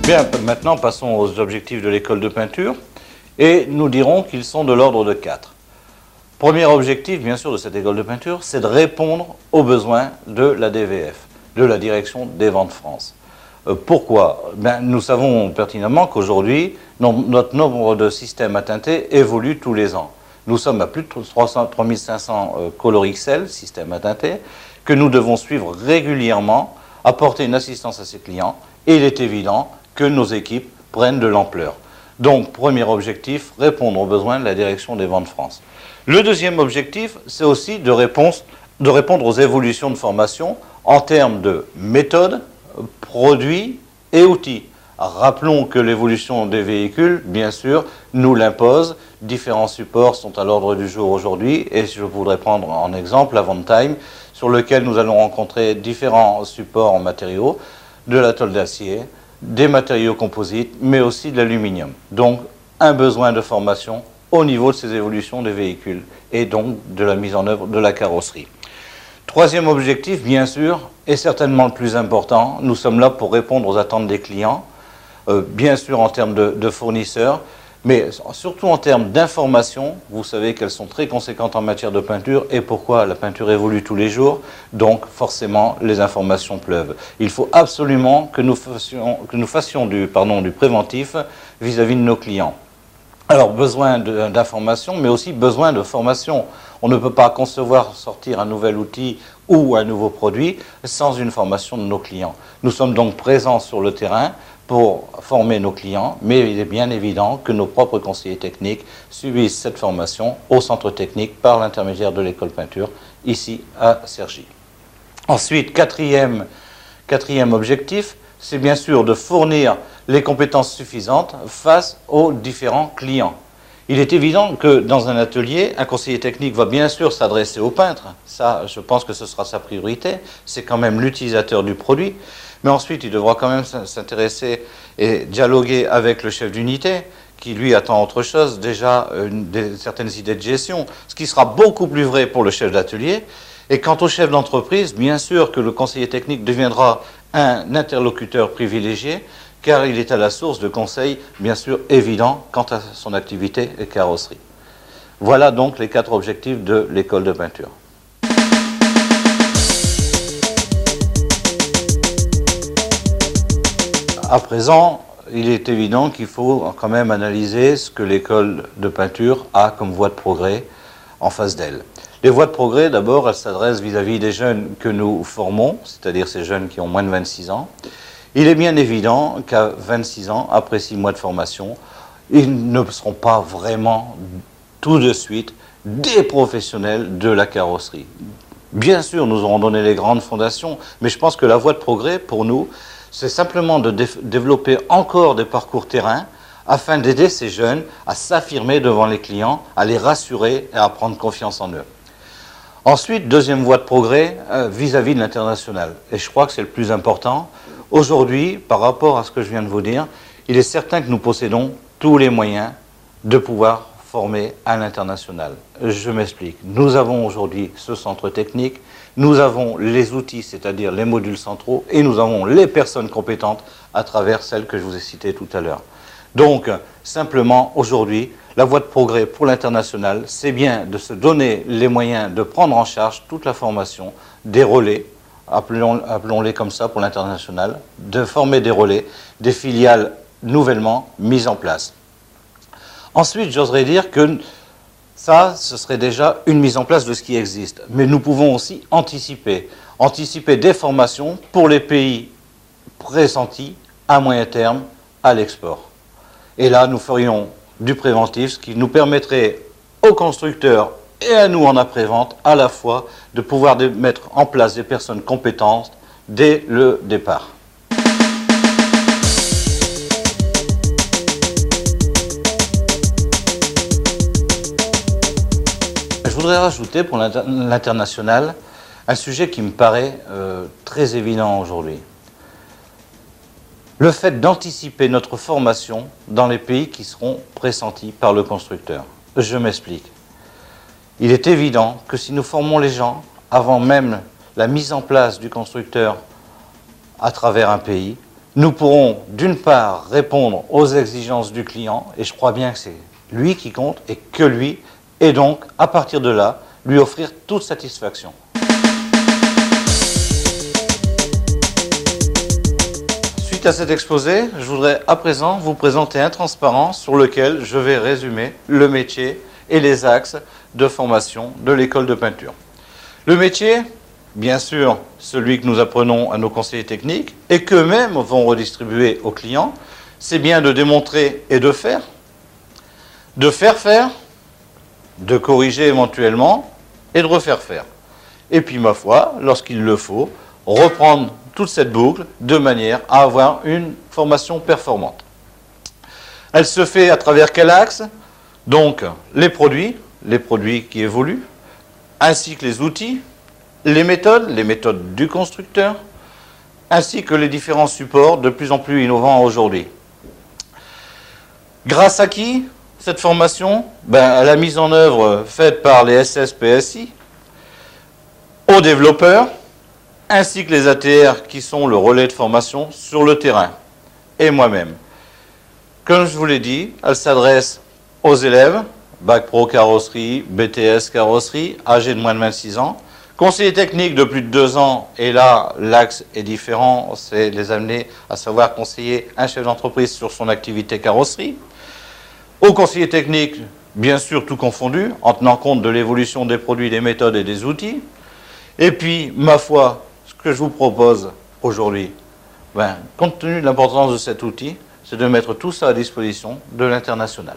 Bien, maintenant passons aux objectifs de l'école de peinture et nous dirons qu'ils sont de l'ordre de 4. Premier objectif, bien sûr, de cette école de peinture, c'est de répondre aux besoins de la DVF, de la Direction des Ventes France. Pourquoi? Nous savons pertinemment qu'aujourd'hui, notre nombre de systèmes à teinter évolue tous les ans. Nous sommes à plus de 3500 Color XL, systèmes à teinter, que nous devons suivre régulièrement, apporter une assistance à ces clients, et il est évident que nos équipes prennent de l'ampleur. Donc, premier objectif, répondre aux besoins de la Direction des Ventes France. Le deuxième objectif, c'est aussi de répondre aux évolutions de formation en termes de méthodes, produits et outils. Rappelons que l'évolution des véhicules, bien sûr, nous l'impose. Différents supports sont à l'ordre du jour aujourd'hui et je voudrais prendre en exemple l'Avantime, sur lequel nous allons rencontrer différents supports en matériaux, de la tôle d'acier, des matériaux composites, mais aussi de l'aluminium. Donc, un besoin de formation au niveau de ces évolutions des véhicules et donc de la mise en œuvre de la carrosserie. Troisième objectif, bien sûr, et certainement le plus important, nous sommes là pour répondre aux attentes des clients, bien sûr en termes de fournisseurs, mais surtout en termes d'information. Vous savez qu'elles sont très conséquentes en matière de peinture, et pourquoi? La peinture évolue tous les jours, donc forcément les informations pleuvent. Il faut absolument que nous fassions du préventif vis-à-vis de nos clients. Alors, besoin d'information, mais aussi besoin de formation. On ne peut pas concevoir sortir un nouvel outil ou un nouveau produit sans une formation de nos clients. Nous sommes donc présents sur le terrain pour former nos clients, mais il est bien évident que nos propres conseillers techniques subissent cette formation au centre technique par l'intermédiaire de l'école peinture, ici à Cergy. Ensuite, quatrième objectif, c'est bien sûr de fournir les compétences suffisantes face aux différents clients. Il est évident que dans un atelier, un conseiller technique va bien sûr s'adresser au peintre. Ça, je pense que ce sera sa priorité. C'est quand même l'utilisateur du produit. Mais ensuite, il devra quand même s'intéresser et dialoguer avec le chef d'unité, qui lui attend autre chose, déjà certaines idées de gestion, ce qui sera beaucoup plus vrai pour le chef d'atelier. Et quant au chef d'entreprise, bien sûr que le conseiller technique deviendra un interlocuteur privilégié, car il est à la source de conseils, bien sûr, évidents quant à son activité et carrosserie. Voilà donc les 4 objectifs de l'école de peinture. À présent, il est évident qu'il faut quand même analyser ce que l'école de peinture a comme voie de progrès en face d'elle. Les voies de progrès, d'abord, elles s'adressent vis-à-vis des jeunes que nous formons, c'est-à-dire ces jeunes qui ont moins de 26 ans. Il est bien évident qu'à 26 ans, après 6 mois de formation, ils ne seront pas vraiment tout de suite des professionnels de la carrosserie. Bien sûr, nous aurons donné les grandes fondations, mais je pense que la voie de progrès, pour nous, c'est simplement de développer encore des parcours terrain afin d'aider ces jeunes à s'affirmer devant les clients, à les rassurer et à prendre confiance en eux. Ensuite, deuxième voie de progrès vis-à-vis de l'international. Et je crois que c'est le plus important. Aujourd'hui, par rapport à ce que je viens de vous dire, il est certain que nous possédons tous les moyens de pouvoir former à l'international. Je m'explique. Nous avons aujourd'hui ce centre technique, nous avons les outils, c'est-à-dire les modules centraux, et nous avons les personnes compétentes à travers celles que je vous ai citées tout à l'heure. Donc, simplement, aujourd'hui, la voie de progrès pour l'international, c'est bien de se donner les moyens de prendre en charge toute la formation des relais, appelons-les comme ça pour l'international, de former des relais, des filiales nouvellement mises en place. Ensuite, j'oserais dire que ça, ce serait déjà une mise en place de ce qui existe. Mais nous pouvons aussi anticiper des formations pour les pays pressentis à moyen terme à l'export. Et là, nous ferions du préventif, ce qui nous permettrait aux constructeurs et à nous en après-vente, à la fois, de pouvoir mettre en place des personnes compétentes dès le départ. Je voudrais rajouter pour l'international un sujet qui me paraît très évident aujourd'hui. Le fait d'anticiper notre formation dans les pays qui seront pressentis par le constructeur. Je m'explique. Il est évident que si nous formons les gens avant même la mise en place du constructeur à travers un pays, nous pourrons d'une part répondre aux exigences du client, et je crois bien que c'est lui qui compte et que lui, et donc à partir de là, lui offrir toute satisfaction. Suite à cet exposé, je voudrais à présent vous présenter un transparent sur lequel je vais résumer le métier et les axes de formation de l'école de peinture. Le métier, bien sûr, celui que nous apprenons à nos conseillers techniques et qu'eux-mêmes vont redistribuer aux clients, c'est bien de démontrer et de faire faire, de corriger éventuellement et de refaire faire. Et puis, ma foi, lorsqu'il le faut, reprendre toute cette boucle de manière à avoir une formation performante. Elle se fait à travers quel axe? Donc, les produits qui évoluent, ainsi que les outils, les méthodes du constructeur, ainsi que les différents supports de plus en plus innovants aujourd'hui. Grâce à qui cette formation? À la mise en œuvre faite par les SSPSI, aux développeurs, ainsi que les ATR qui sont le relais de formation sur le terrain, et moi-même. Comme je vous l'ai dit, elle s'adresse aux élèves, Bac Pro Carrosserie, BTS Carrosserie, âgés de moins de 26 ans, conseillers techniques de plus de 2 ans, et là, l'axe est différent, c'est les amener à savoir conseiller un chef d'entreprise sur son activité carrosserie, aux conseillers techniques, bien sûr, tout confondu, en tenant compte de l'évolution des produits, des méthodes et des outils, et puis, ma foi, ce que je vous propose aujourd'hui, compte tenu de l'importance de cet outil, c'est de mettre tout ça à disposition de l'international.